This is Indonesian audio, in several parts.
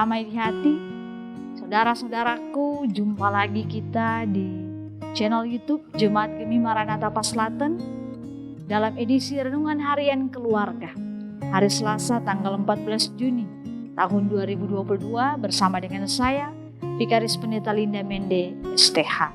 damai di hati. Saudara-saudaraku, jumpa lagi kita di channel YouTube Jemaat Gemi Maranatha Paslaten dalam edisi Renungan Harian Keluarga. Hari Selasa tanggal 14 Juni tahun 2022 bersama dengan saya, Vikaris Pendeta Linda Mende, STH.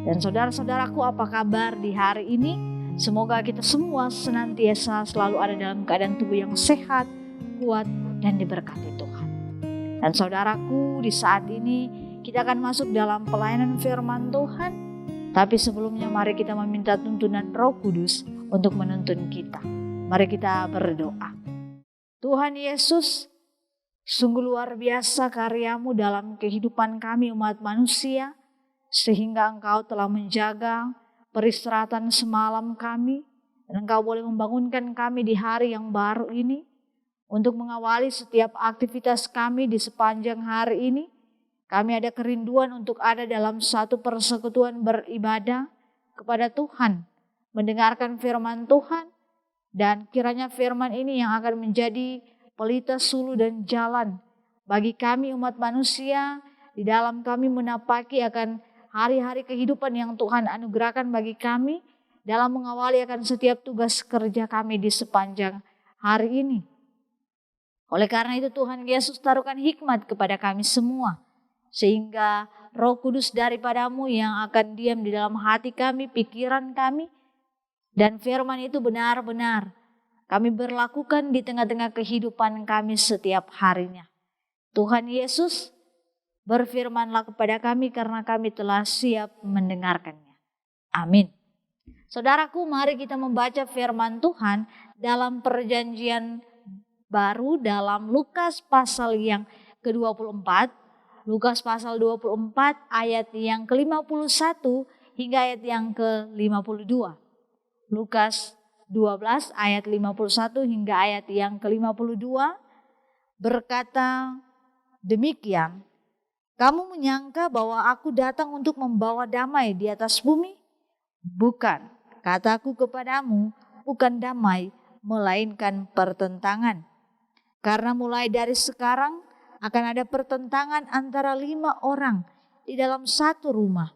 Dan saudara-saudaraku, apa kabar di hari ini? Semoga kita semua senantiasa selalu ada dalam keadaan tubuh yang sehat, kuat, dan diberkati Tuhan. Dan saudaraku, di saat ini kita akan masuk dalam pelayanan firman Tuhan. Tapi sebelumnya mari kita meminta tuntunan Roh Kudus untuk menuntun kita. Mari kita berdoa. Tuhan Yesus, sungguh luar biasa karya-Mu dalam kehidupan kami umat manusia, sehingga Engkau telah menjaga peristirahatan semalam kami, dan Engkau boleh membangunkan kami di hari yang baru ini, untuk mengawali setiap aktivitas kami di sepanjang hari ini. Kami ada kerinduan untuk ada dalam satu persekutuan beribadah kepada Tuhan, mendengarkan firman Tuhan, dan kiranya firman ini yang akan menjadi pelita sulu dan jalan bagi kami umat manusia di dalam kami menapaki akan hari-hari kehidupan yang Tuhan anugerahkan bagi kami dalam mengawali akan setiap tugas kerja kami di sepanjang hari ini. Oleh karena itu Tuhan Yesus taruhkan hikmat kepada kami semua, sehingga Roh Kudus daripada-Mu yang akan diam di dalam hati kami, pikiran kami, dan firman itu benar-benar kami berlakukan di tengah-tengah kehidupan kami setiap harinya. Tuhan Yesus, berfirmanlah kepada kami karena kami telah siap mendengarkannya. Amin. Saudaraku, mari kita membaca firman Tuhan dalam perjanjian baru dalam Lukas pasal yang ke-24. Lukas pasal 24 ayat yang ke-51 hingga ayat yang ke-52. Lukas 12 ayat 51 hingga ayat yang ke-52 berkata demikian, "Kamu menyangka bahwa aku datang untuk membawa damai di atas bumi? Bukan, kataku kepadamu, bukan damai, melainkan pertentangan. Karena mulai dari sekarang akan ada pertentangan antara 5 orang di dalam satu rumah.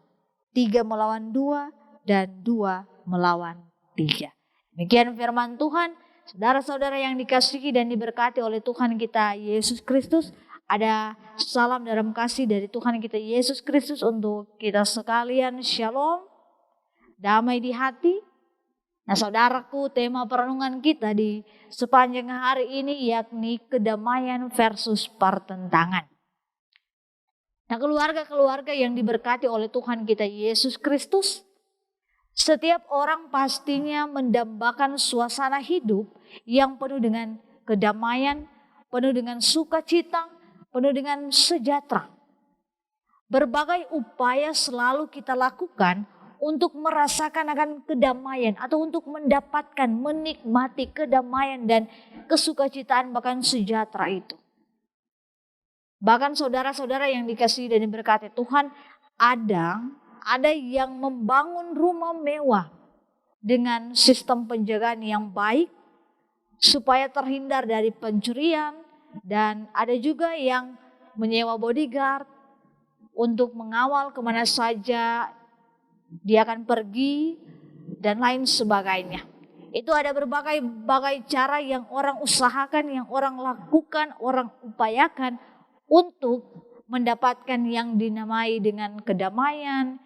3 melawan 2 dan 2 melawan 3. Demikian firman Tuhan. Saudara-saudara yang dikasihi dan diberkati oleh Tuhan kita Yesus Kristus, ada salam dalam kasih dari Tuhan kita Yesus Kristus untuk kita sekalian. Shalom, damai di hati. Nah saudaraku, tema perenungan kita di sepanjang hari ini yakni kedamaian versus pertentangan. Nah keluarga-keluarga yang diberkati oleh Tuhan kita Yesus Kristus, setiap orang pastinya mendambakan suasana hidup yang penuh dengan kedamaian, penuh dengan sukacita, penuh dengan sejahtera. Berbagai upaya selalu kita lakukan untuk merasakan akan kedamaian atau untuk mendapatkan, menikmati kedamaian dan kesukacitaan bahkan sejahtera itu. Bahkan saudara-saudara yang dikasihi dan diberkati Tuhan, ada yang membangun rumah mewah dengan sistem penjagaan yang baik supaya terhindar dari pencurian, dan ada juga yang menyewa bodyguard untuk mengawal kemana saja dia akan pergi dan lain sebagainya. Itu ada berbagai cara yang orang usahakan, yang orang lakukan, orang upayakan untuk mendapatkan yang dinamai dengan kedamaian,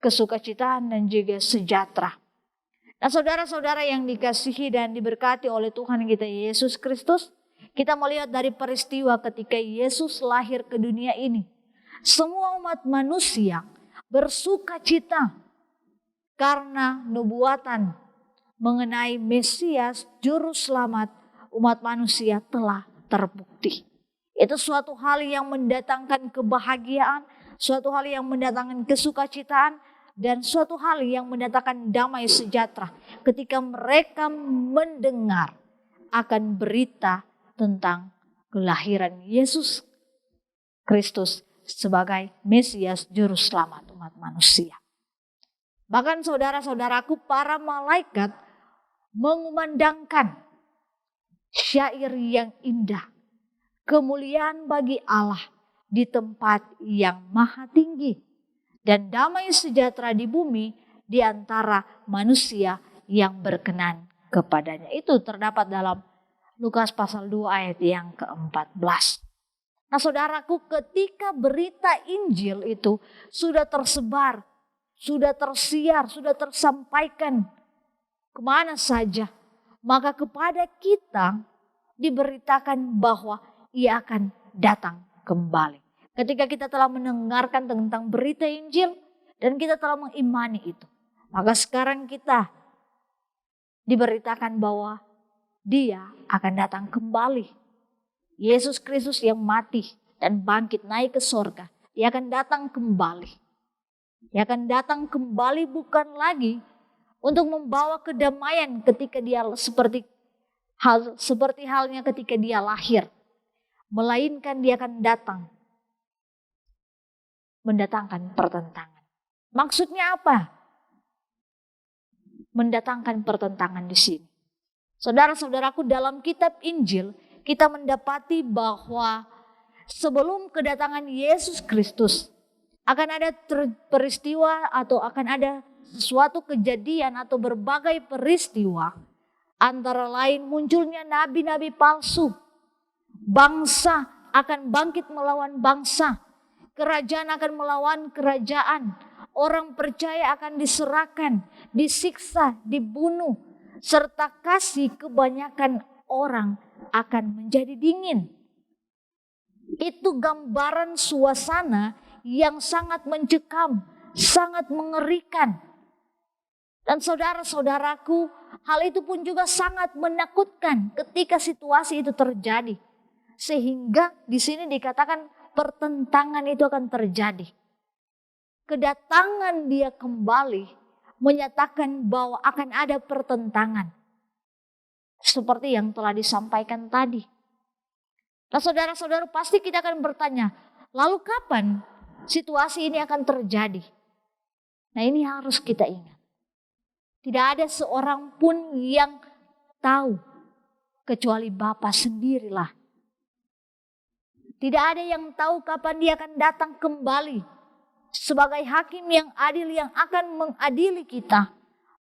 kesukacitaan dan juga sejahtera. Nah saudara-saudara yang dikasihi dan diberkati oleh Tuhan kita Yesus Kristus, kita melihat dari peristiwa ketika Yesus lahir ke dunia ini. Semua umat manusia bersukacita karena nubuatan mengenai Mesias Juru Selamat umat manusia telah terbukti. Itu suatu hal yang mendatangkan kebahagiaan, suatu hal yang mendatangkan kesukacitaan, dan suatu hal yang mendatangkan damai sejahtera ketika mereka mendengar akan berita tentang kelahiran Yesus Kristus sebagai Mesias Juru Selamat umat manusia. Bahkan saudara-saudaraku, para malaikat mengumandangkan syair yang indah kemuliaan bagi Allah di tempat yang maha tinggi, dan damai sejahtera di bumi di antara manusia yang berkenan kepadanya. Itu terdapat dalam Lukas pasal 2 ayat yang ke-14. Nah saudaraku, ketika berita Injil itu sudah tersebar, sudah tersiar, sudah tersampaikan kemana saja, maka kepada kita diberitakan bahwa ia akan datang kembali. Ketika kita telah mendengarkan tentang berita Injil dan kita telah mengimani itu, maka sekarang kita diberitakan bahwa dia akan datang kembali. Yesus Kristus yang mati dan bangkit naik ke sorga, dia akan datang kembali. Dia akan datang kembali bukan lagi untuk membawa kedamaian ketika dia seperti halnya ketika dia lahir, melainkan dia akan datang mendatangkan pertentangan. Maksudnya apa? Mendatangkan pertentangan di sini. Saudara-saudaraku, dalam kitab Injil kita mendapati bahwa sebelum kedatangan Yesus Kristus akan ada peristiwa atau akan ada sesuatu kejadian atau berbagai peristiwa. Antara lain munculnya nabi-nabi palsu. Bangsa akan bangkit melawan bangsa. Kerajaan akan melawan kerajaan. Orang percaya akan diserahkan, disiksa, dibunuh. Serta kasih kebanyakan orang akan menjadi dingin. Itu gambaran suasana yang sangat mencekam, sangat mengerikan. Dan saudara-saudaraku, hal itu pun juga sangat menakutkan ketika situasi itu terjadi. Sehingga di sini dikatakan pertentangan itu akan terjadi. Kedatangan dia kembali menyatakan bahwa akan ada pertentangan. Seperti yang telah disampaikan tadi. Nah saudara-saudara, pasti kita akan bertanya, lalu kapan situasi ini akan terjadi? Nah ini harus kita ingat. Tidak ada seorang pun yang tahu kecuali Bapa sendirilah. Tidak ada yang tahu kapan dia akan datang kembali sebagai hakim yang adil yang akan mengadili kita,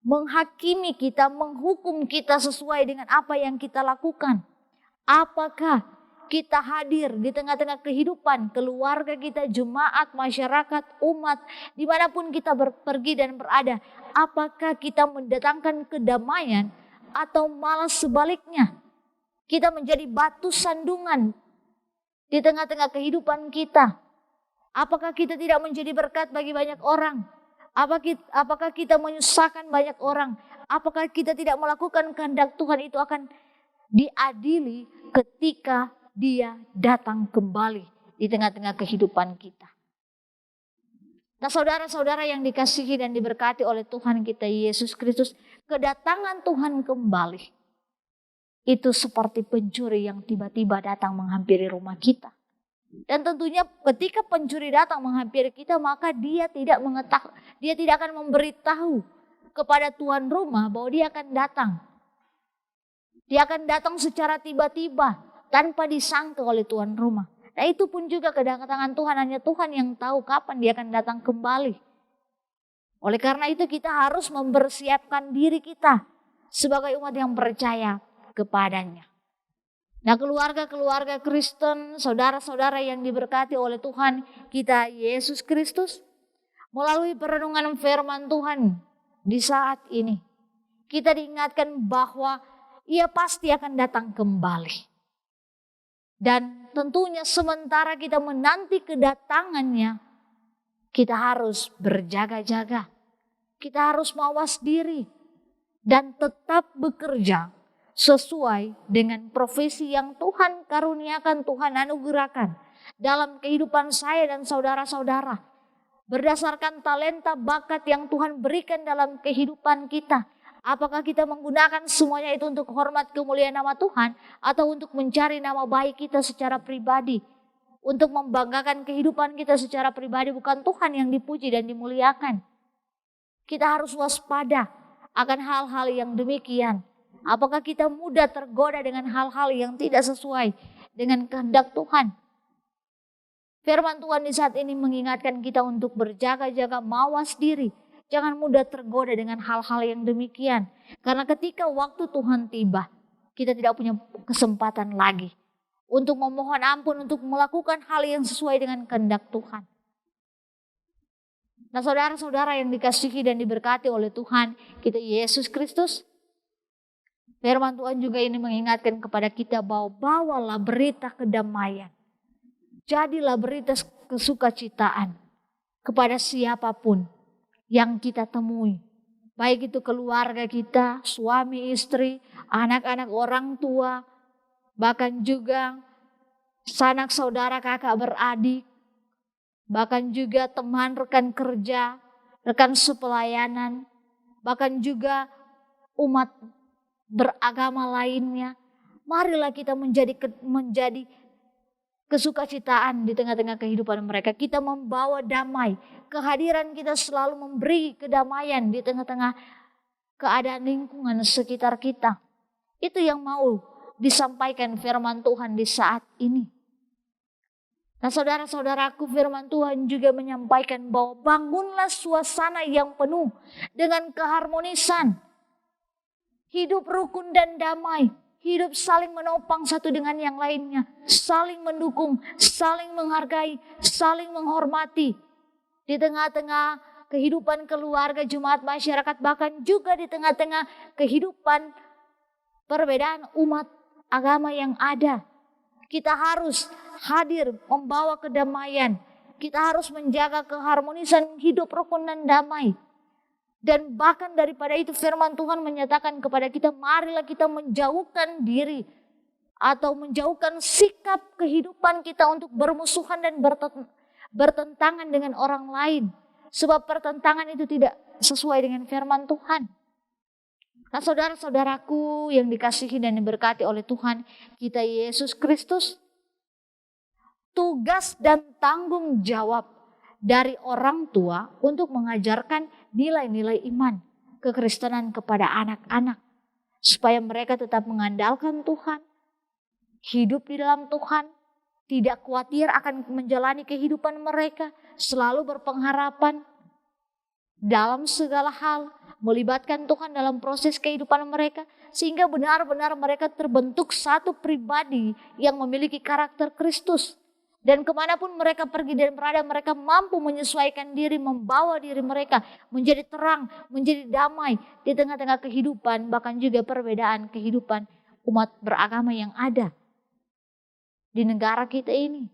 menghakimi kita, menghukum kita sesuai dengan apa yang kita lakukan. Apakah kita hadir di tengah-tengah kehidupan keluarga kita, jemaat, masyarakat, umat, dimanapun kita pergi dan berada. Apakah kita mendatangkan kedamaian atau malah sebaliknya? Kita menjadi batu sandungan di tengah-tengah kehidupan kita. Apakah kita tidak menjadi berkat bagi banyak orang? Apakah kita menyusahkan banyak orang? Apakah kita tidak melakukan kehendak Tuhan? Itu akan diadili ketika dia datang kembali di tengah-tengah kehidupan kita. Nah saudara-saudara yang dikasihi dan diberkati oleh Tuhan kita Yesus Kristus, kedatangan Tuhan kembali itu seperti pencuri yang tiba-tiba datang menghampiri rumah kita. Dan tentunya ketika pencuri datang menghampiri kita, maka dia tidak akan memberitahu kepada tuan rumah bahwa dia akan datang. Dia akan datang secara tiba-tiba tanpa disangka oleh tuan rumah. Nah itu pun juga kedatangan Tuhan, hanya Tuhan yang tahu kapan dia akan datang kembali. Oleh karena itu kita harus mempersiapkan diri kita sebagai umat yang percaya kepadanya. Nah keluarga-keluarga Kristen, saudara-saudara yang diberkati oleh Tuhan kita Yesus Kristus, melalui perenungan firman Tuhan di saat ini, kita diingatkan bahwa ia pasti akan datang kembali. Dan tentunya sementara kita menanti kedatangannya, kita harus berjaga-jaga. Kita harus mawas diri dan tetap bekerja sesuai dengan profesi yang Tuhan karuniakan, Tuhan anugerahkan dalam kehidupan saya dan saudara-saudara. Berdasarkan talenta bakat yang Tuhan berikan dalam kehidupan kita. Apakah kita menggunakan semuanya itu untuk hormat kemuliaan nama Tuhan atau untuk mencari nama baik kita secara pribadi? Untuk membanggakan kehidupan kita secara pribadi, bukan Tuhan yang dipuji dan dimuliakan. Kita harus waspada akan hal-hal yang demikian. Apakah kita mudah tergoda dengan hal-hal yang tidak sesuai dengan kehendak Tuhan. Firman Tuhan di saat ini mengingatkan kita untuk berjaga-jaga, mawas diri. Jangan mudah tergoda dengan hal-hal yang demikian. Karena ketika waktu Tuhan tiba, kita tidak punya kesempatan lagi untuk memohon ampun, untuk melakukan hal yang sesuai dengan kehendak Tuhan. Nah, saudara-saudara yang dikasihi dan diberkati oleh Tuhan kita Yesus Kristus, firman Tuhan juga ini mengingatkan kepada kita bahwa bawalah berita kedamaian. Jadilah berita kesukacitaan kepada siapapun yang kita temui. Baik itu keluarga kita, suami, istri, anak-anak, orang tua, bahkan juga sanak saudara, kakak beradik, bahkan juga teman, rekan kerja, rekan sepelayanan, bahkan juga umat beragama lainnya. Marilah kita menjadi kesukacitaan di tengah-tengah kehidupan mereka. Kita membawa damai. Kehadiran kita selalu memberi kedamaian di tengah-tengah keadaan lingkungan sekitar kita. Itu yang mau disampaikan firman Tuhan di saat ini. Nah, saudara-saudaraku, firman Tuhan juga menyampaikan bahwa bangunlah suasana yang penuh dengan keharmonisan. Hidup rukun dan damai. Hidup saling menopang satu dengan yang lainnya. Saling mendukung, saling menghargai, saling menghormati. Di tengah-tengah kehidupan keluarga, jemaat masyarakat, bahkan juga di tengah-tengah kehidupan perbedaan umat agama yang ada. Kita harus hadir membawa kedamaian. Kita harus menjaga keharmonisan hidup rukun dan damai. Dan bahkan daripada itu firman Tuhan menyatakan kepada kita, marilah kita menjauhkan diri atau menjauhkan sikap kehidupan kita untuk bermusuhan dan bertentangan dengan orang lain. Sebab pertentangan itu tidak sesuai dengan firman Tuhan. Nah, saudara-saudaraku yang dikasihi dan diberkati oleh Tuhan kita Yesus Kristus, tugas dan tanggung jawab dari orang tua untuk mengajarkan nilai-nilai iman kekristenan kepada anak-anak. Supaya mereka tetap mengandalkan Tuhan, hidup di dalam Tuhan, tidak khawatir akan menjalani kehidupan mereka, selalu berpengharapan dalam segala hal, melibatkan Tuhan dalam proses kehidupan mereka, sehingga benar-benar mereka terbentuk satu pribadi yang memiliki karakter Kristus. Dan kemanapun mereka pergi dan berada, mereka mampu menyesuaikan diri, membawa diri mereka menjadi terang, menjadi damai di tengah-tengah kehidupan, bahkan juga perbedaan kehidupan umat beragama yang ada di negara kita ini.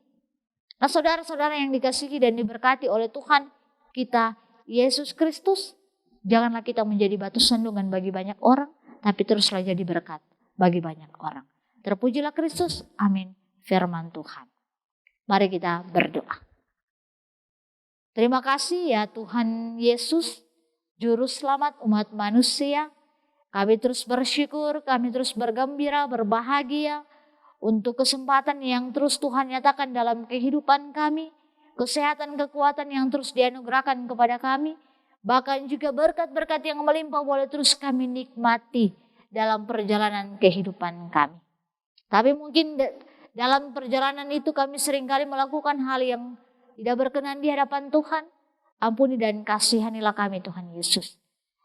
Nah, saudara-saudara yang dikasihi dan diberkati oleh Tuhan kita Yesus Kristus, janganlah kita menjadi batu sandungan bagi banyak orang, tapi teruslah jadi berkat bagi banyak orang. Terpujilah Kristus, amin. Firman Tuhan. Mari kita berdoa. Terima kasih ya Tuhan Yesus, Juru Selamat umat manusia. Kami terus bersyukur, kami terus bergembira, berbahagia untuk kesempatan yang terus Tuhan nyatakan dalam kehidupan kami. Kesehatan, kekuatan yang terus dianugerahkan kepada kami. Bahkan juga berkat-berkat yang melimpah boleh terus kami nikmati dalam perjalanan kehidupan kami. Tapi mungkin dalam perjalanan itu kami seringkali melakukan hal yang tidak berkenan di hadapan Tuhan. Ampuni dan kasihanilah kami Tuhan Yesus.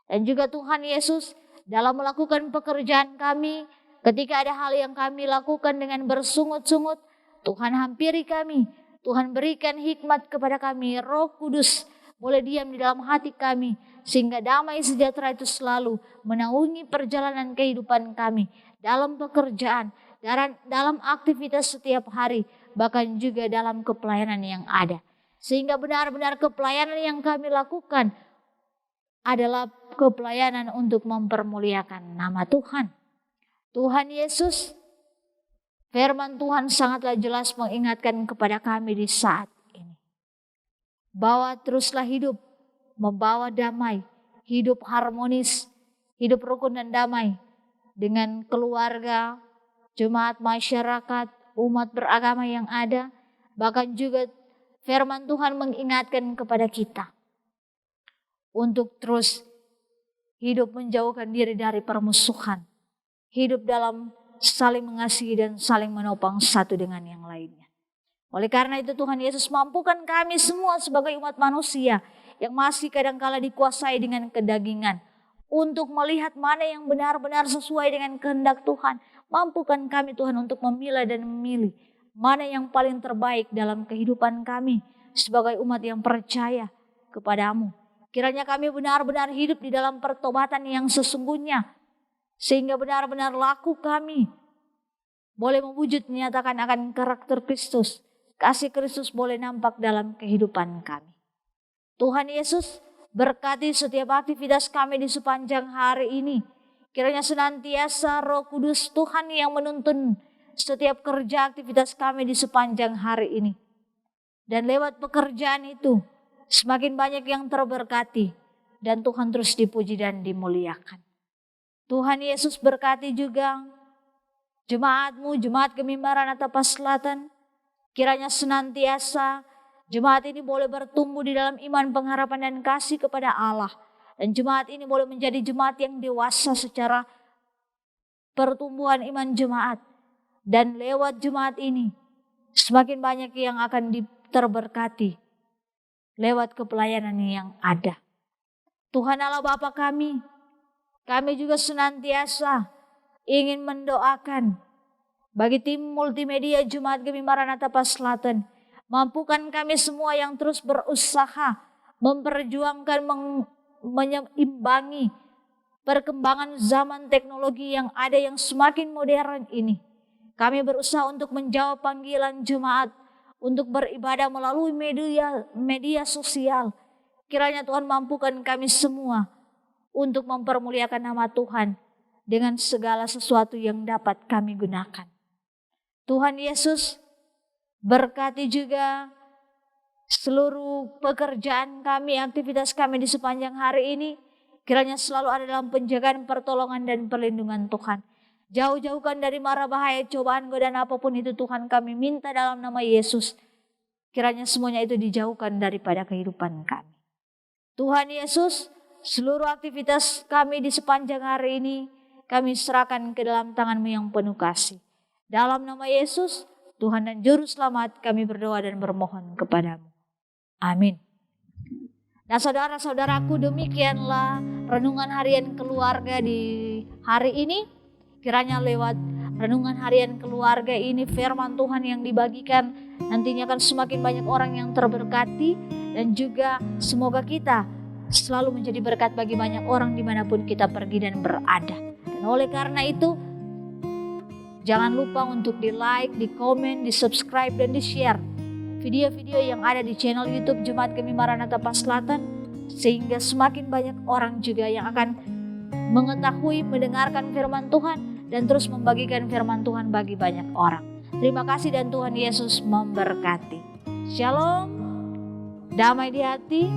Dan juga Tuhan Yesus dalam melakukan pekerjaan kami, ketika ada hal yang kami lakukan dengan bersungut-sungut, Tuhan hampiri kami. Tuhan berikan hikmat kepada kami, Roh Kudus boleh diam di dalam hati kami. Sehingga damai sejahtera itu selalu menaungi perjalanan kehidupan kami. Dalam pekerjaan, dalam aktivitas setiap hari, bahkan juga dalam kepelayanan yang ada. Sehingga benar-benar kepelayanan yang kami lakukan adalah kepelayanan untuk mempermuliakan nama Tuhan. Tuhan Yesus, firman Tuhan sangatlah jelas mengingatkan kepada kami di saat ini. Bahwa teruslah hidup, membawa damai, hidup harmonis, hidup rukun dan damai dengan keluarga, jemaat masyarakat, umat beragama yang ada. Bahkan juga firman Tuhan mengingatkan kepada kita untuk terus hidup menjauhkan diri dari permusuhan. Hidup dalam saling mengasihi dan saling menopang satu dengan yang lainnya. Oleh karena itu Tuhan Yesus mampukan kami semua sebagai umat manusia yang masih kadangkala dikuasai dengan kedagingan untuk melihat mana yang benar-benar sesuai dengan kehendak Tuhan. Mampukan kami Tuhan untuk memilah dan memilih mana yang paling terbaik dalam kehidupan kami sebagai umat yang percaya kepadamu. Kiranya kami benar-benar hidup di dalam pertobatan yang sesungguhnya, sehingga benar-benar laku kami boleh mewujud menyatakan akan karakter Kristus. Kasih Kristus boleh nampak dalam kehidupan kami. Tuhan Yesus, berkati setiap aktivitas kami di sepanjang hari ini. Kiranya senantiasa Roh Kudus Tuhan yang menuntun setiap kerja aktivitas kami di sepanjang hari ini. Dan lewat pekerjaan itu, semakin banyak yang terberkati dan Tuhan terus dipuji dan dimuliakan. Tuhan Yesus berkati juga jemaat-Mu, Jemaat Gemi Maranatha Paslatan. Kiranya senantiasa jemaat ini boleh bertumbuh di dalam iman, pengharapan dan kasih kepada Allah. Dan jemaat ini boleh menjadi jemaat yang dewasa secara pertumbuhan iman jemaat. Dan lewat jemaat ini semakin banyak yang akan terberkati lewat kepelayanan yang ada. Tuhan Allah Bapa kami juga senantiasa ingin mendoakan bagi tim multimedia Jemaat Gemi Maranatha Paslatan. Mampukan kami semua yang terus berusaha memperjuangkan, menyeimbangi perkembangan zaman teknologi yang ada yang semakin modern ini. Kami berusaha untuk menjawab panggilan jemaat untuk beribadah melalui media sosial. Kiranya Tuhan mampukan kami semua untuk mempermuliakan nama Tuhan dengan segala sesuatu yang dapat kami gunakan. Tuhan Yesus, berkati juga seluruh pekerjaan kami, aktivitas kami di sepanjang hari ini. Kiranya selalu ada dalam penjagaan, pertolongan dan perlindungan Tuhan. Jauh-jauhkan dari mara bahaya, cobaan, godaan apapun itu Tuhan kami minta dalam nama Yesus. Kiranya semuanya itu dijauhkan daripada kehidupan kami. Tuhan Yesus, seluruh aktivitas kami di sepanjang hari ini kami serahkan ke dalam tangan-Mu yang penuh kasih. Dalam nama Yesus, Tuhan dan Juru Selamat, kami berdoa dan bermohon kepadamu. Amin. Nah saudara-saudaraku, demikianlah renungan harian keluarga di hari ini. Kiranya lewat renungan harian keluarga ini firman Tuhan yang dibagikan nantinya akan semakin banyak orang yang terberkati. Dan juga semoga kita selalu menjadi berkat bagi banyak orang dimanapun kita pergi dan berada. Dan oleh karena itu, jangan lupa untuk di-like, di-komen, di-subscribe, dan di-share video-video yang ada di channel YouTube Jemaat Gemi Maranatha Paslatan, sehingga semakin banyak orang juga yang akan mengetahui, mendengarkan firman Tuhan, dan terus membagikan firman Tuhan bagi banyak orang. Terima kasih dan Tuhan Yesus memberkati. Shalom, damai di hati,